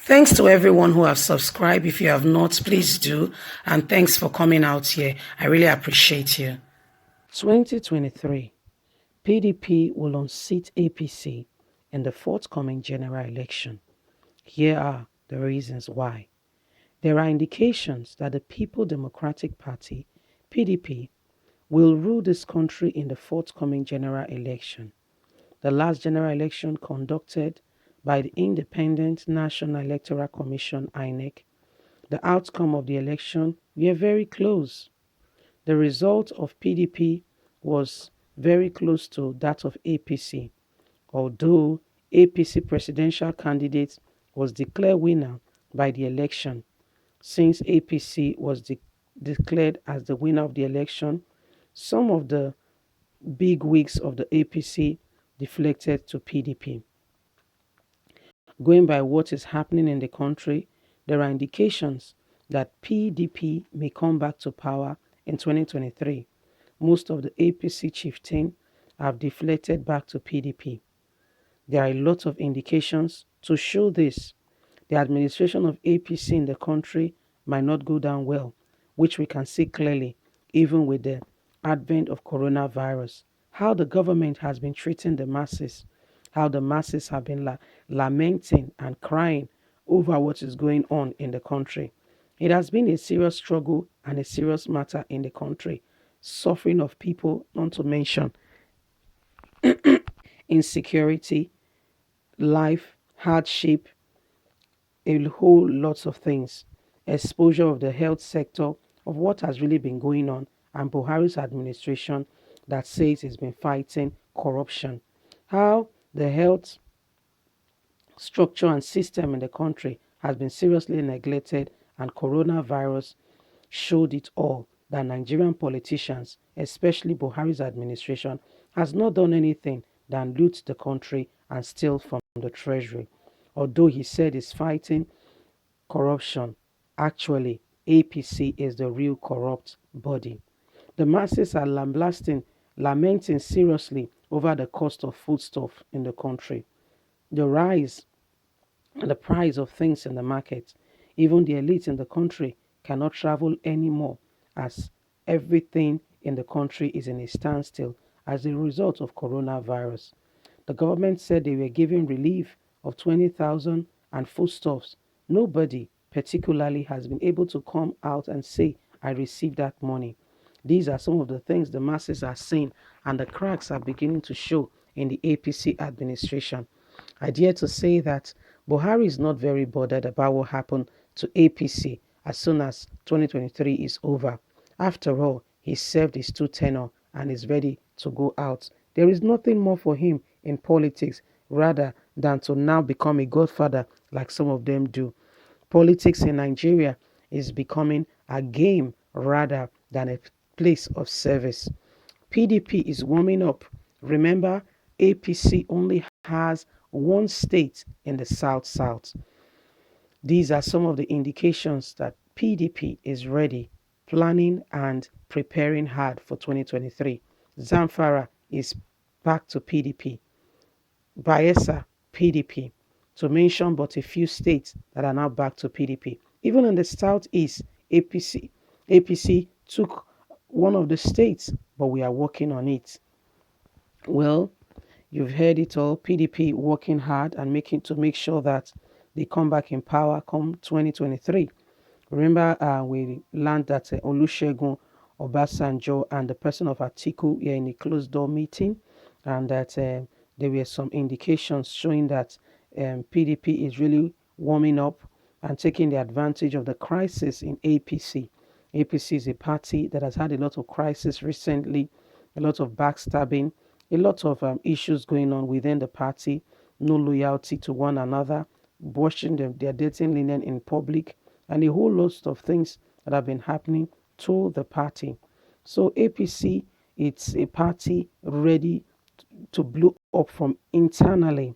Thanks to everyone who have subscribed. If you have not, please do. And thanks for coming out here. I really appreciate you. 2023, PDP will unseat APC in the forthcoming general election. Here are the reasons why. There are indications that the People Democratic Party, PDP, will rule this country in the forthcoming general election. The last general election conducted by the Independent National Electoral Commission, INEC, the outcome of the election were very close. The result of PDP was very close to that of APC, although APC presidential candidate was declared winner by the election. Since APC was declared as the winner of the election, some of the big wigs of the APC deflected to PDP. Going by what is happening in the country, there are indications that PDP may come back to power in 2023. Most of the APC chieftain have deflected back to PDP. There are a lot of indications to show this. The administration of APC in the country might not go down well, which we can see clearly even with the advent of coronavirus. How the government has been treating the masses, how the masses have been lamenting and crying over what is going on in the country. It has been a serious struggle and a serious matter in the country. Suffering of people, not to mention insecurity, life, hardship, a whole lots of things. Exposure of the health sector of what has really been going on, and Buhari's administration that says it's been fighting corruption. How the health structure and system in the country has been seriously neglected, and coronavirus showed it all that Nigerian politicians, especially Buhari's administration, has not done anything than loot the country and steal from the treasury. Although he said he's fighting corruption, actually APC is the real corrupt body. The masses are lamenting seriously over the cost of foodstuff in the country, the rise and the price of things in the market. Even the elite in the country cannot travel anymore as everything in the country is in a standstill as a result of coronavirus. The government said they were giving relief of 20,000 and foodstuffs. Nobody particularly has been able to come out and say, I received that money. These are some of the things the masses are saying, and the cracks are beginning to show in the APC administration. I dare to say that Buhari is not very bothered about what happened to APC as soon as 2023 is over. After all, he served his two tenure and is ready to go out. There is nothing more for him in politics rather than to now become a godfather like some of them do. Politics in Nigeria is becoming a game rather than a place of service. PDP is warming up. Remember, APC only has one state in the South. These are some of the indications that PDP is ready, planning and preparing hard for 2023. Zamfara is back to PDP. Bayelsa, PDP. To mention but a few states that are now back to PDP. Even in the Southeast, APC took one of the states, but we are working on it. Well, you've heard it all. PDP working hard and make sure that they come back in power come 2023. Remember, we learned that Olusegun Obasanjo and the person of Atiku were in a closed door meeting, and that there were some indications showing that PDP is really warming up and taking the advantage of the crisis in APC. APC is a party that has had a lot of crisis recently, a lot of backstabbing, a lot of issues going on within the party, no loyalty to one another, washing their dating linen in public, and a whole lot of things that have been happening to the party. So APC, it's a party ready to blow up from internally,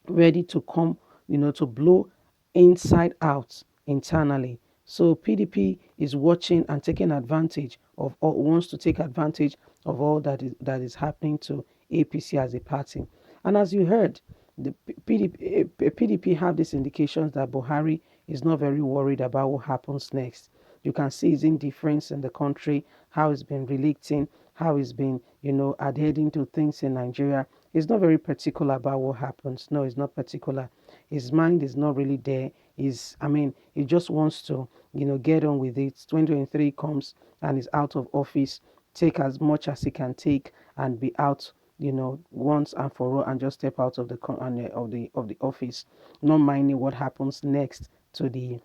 ready to come, to blow inside out internally. So PDP is watching and taking advantage of, or wants to take advantage of all that is happening to APC as a party. And as you heard, the PDP have these indications that Buhari is not very worried about what happens next. You can see his indifference in the country, how he's been relating, how he's been, adhering to things in Nigeria. He's not very particular about what happens. No, he's not particular. His mind is not really there. He just wants to, get on with it. 2023 comes and he's out of office. Take as much as he can take and be out, once and for all, and just step out of the office, not minding what happens next to the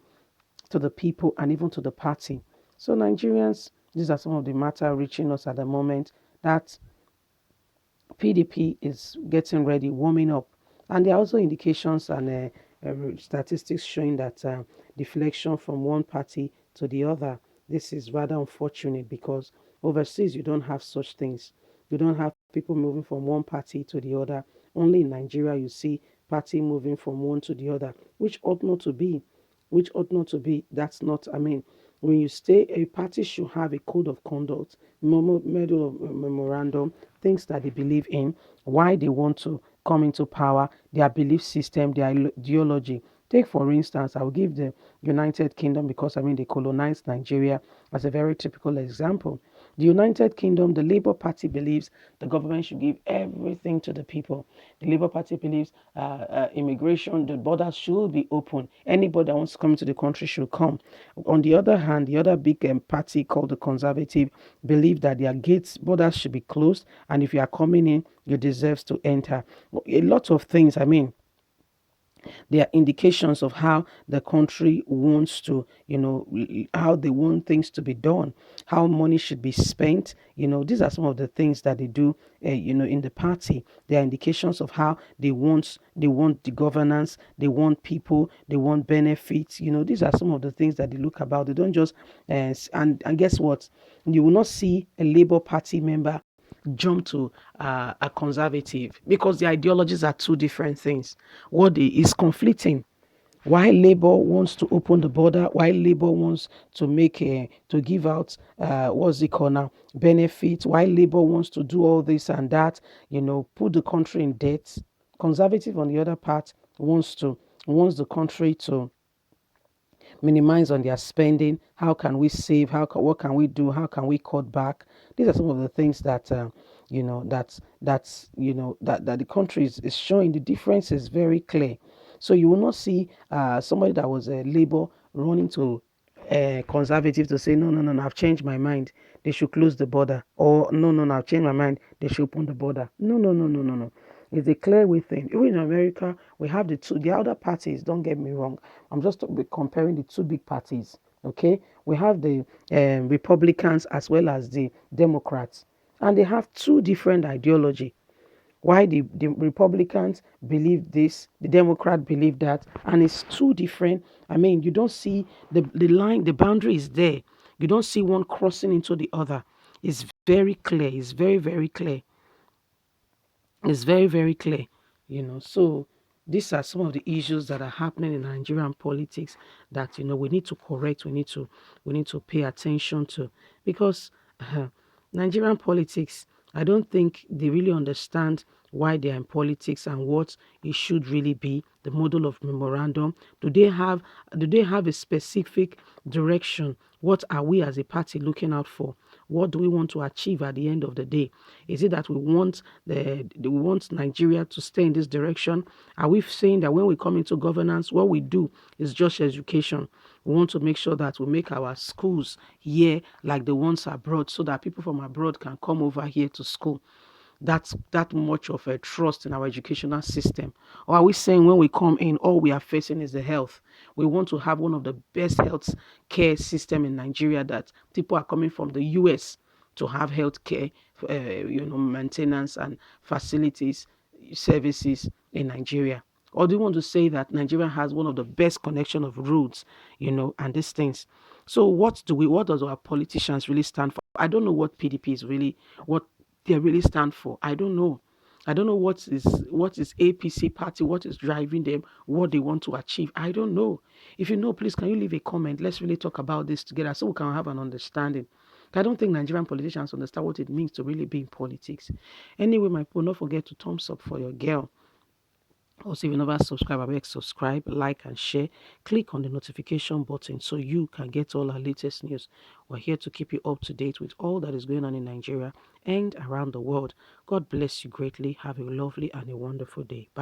people and even to the party. So Nigerians, these are some of the matter reaching us at the moment, that PDP is getting ready, warming up. And there are also indications and statistics showing that deflection from one party to the other. This is rather unfortunate because overseas you don't have such things. You don't have people moving from one party to the other. Only in Nigeria you see party moving from one to the other, which ought not to be. Which ought not to be. That's not, when you stay, a party should have a code of conduct, medal of memorandum, things that they believe in, why they want to come into power, their belief system, their ideology. Take, for instance, I'll give the United Kingdom, because they colonized Nigeria, as a very typical example. The United Kingdom, the Labour Party believes the government should give everything to the people. The Labour Party believes immigration, the borders should be open. Anybody that wants to come into the country should come. On the other hand, the other big party called the Conservative believe that their gates, borders should be closed, and if you are coming in, you deserve to enter. A lot of things, there are indications of how the country wants to, how they want things to be done, how money should be spent. These are some of the things that they do, in the party. There are indications of how they want the governance, they want people, they want benefits. These are some of the things that they look about. They don't just, and guess what? You will not see a Labour Party member jump to a conservative, because the ideologies are two different things. What is conflicting. Why Labour wants to open the border, why Labour wants to give out what's it called now, benefits, why Labour wants to do all this and that, put the country in debt. Conservative, on the other part, wants the country to minimize on their spending. How can we save? What can we do? How can we cut back? These are some of the things that that the country is showing. The difference is very clear. So you will not see somebody that was a Labour running to conservative to say, no, no, no, no, I've changed my mind, they should close the border, or no, no, no, I've changed my mind, they should open the border. No, no, no, no, no, no. It's a clear way thing. Even in America, we have the other parties. Don't get me wrong. I'm just comparing the two big parties. Okay, we have the Republicans as well as the Democrats, and they have two different ideology. Why the Republicans believe this, the Democrat believe that, and it's two different. You don't see the line, the boundary is there. You don't see one crossing into the other. It's very clear. It's very, very clear. It's very, very clear. So these are some of the issues that are happening in Nigerian politics that we need to correct. We need to pay attention to, because Nigerian politics, I don't think they really understand why they are in politics and what it should really be. The model of memorandum. Do they have a specific direction? What are we as a party looking out for? What do we want to achieve at the end of the day? Is it that we want Nigeria to stay in this direction? Are we saying that when we come into governance, what we do is just education? We want to make sure that we make our schools here like the ones abroad, so that people from abroad can come over here to school. That's that much of a trust in our educational system? Or are we saying when we come in, all we are facing is the health? We want to have one of the best health care system in Nigeria, that people are coming from the US to have health care, maintenance and facilities, services in Nigeria? Or do you want to say that Nigeria has one of the best connection of roads, and these things? So what does our politicians really stand for? I don't know what PDP is really, what they really stand for. I don't know. I don't know what is APC party, what is driving them, what they want to achieve. I don't know. If you know, please can you leave a comment? Let's really talk about this together so we can have an understanding. I don't think Nigerian politicians understand what it means to really be in politics. Anyway, my people, don't forget to thumbs up for your girl. Also, if you never subscribe, I beg subscribe, like, and share. Click on the notification button so you can get all our latest news. We're here to keep you up to date with all that is going on in Nigeria and around the world. God bless you greatly. Have a lovely and a wonderful day. Bye.